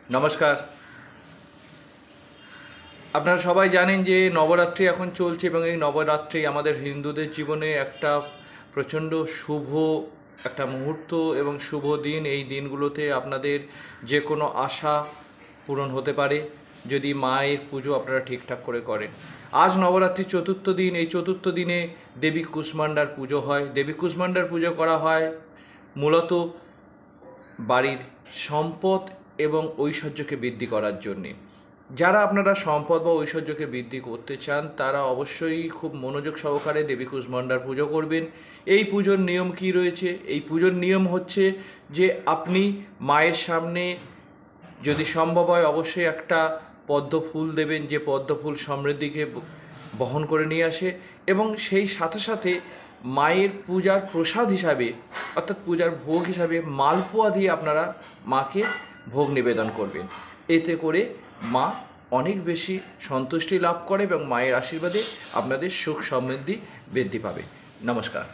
নমস্কার। আপনারা সবাই জানেন যে নবরাত্রি এখন চলছে এবং এই নবরাত্রি আমাদের হিন্দুদের জীবনে একটা প্রচণ্ড শুভ একটা মুহূর্ত এবং শুভ দিন। এই দিনগুলোতে আপনাদের যে কোনো আশা পূরণ হতে পারে যদি মায়ের পুজো আপনারা ঠিকঠাক করে করেন। আজ নবরাত্রির চতুর্থ দিন। এই চতুর্থ দিনে দেবী কুষ্মাণ্ডার পুজো হয়। দেবী কুষ্মাণ্ডার পুজো করা হয় মূলত বাড়ির সম্পদ এবং ঐশ্বর্যকে বৃদ্ধি করার জন্যে। যারা আপনারা সম্পদ বা ঐশ্বর্যকে বৃদ্ধি করতে চান তারা অবশ্যই খুব মনোযোগ সহকারে দেবী কুষ্মাণ্ডার পুজো করবেন। এই পুজোর নিয়ম কি রয়েছে? এই পুজোর নিয়ম হচ্ছে যে আপনি মায়ের সামনে যদি সম্ভব হয় অবশ্যই একটা পদ্ম ফুল দেবেন, যে পদ্ম ফুল সমৃদ্ধিকে বহন করে নিয়ে আসে, এবং সেই সাথে সাথে মায়ের পূজার প্রসাদ হিসাবে অর্থাৎ পূজার ভোগ হিসাবে মালপোয়া দিয়ে আপনারা মাকে ভোগ নিবেদন করবেন। এতে করে মা অনেক বেশি সন্তুষ্টি লাভ করে এবং মায়ের আশীর্বাদে আপনাদের সুখ সমৃদ্ধি বৃদ্ধি পাবে। নমস্কার।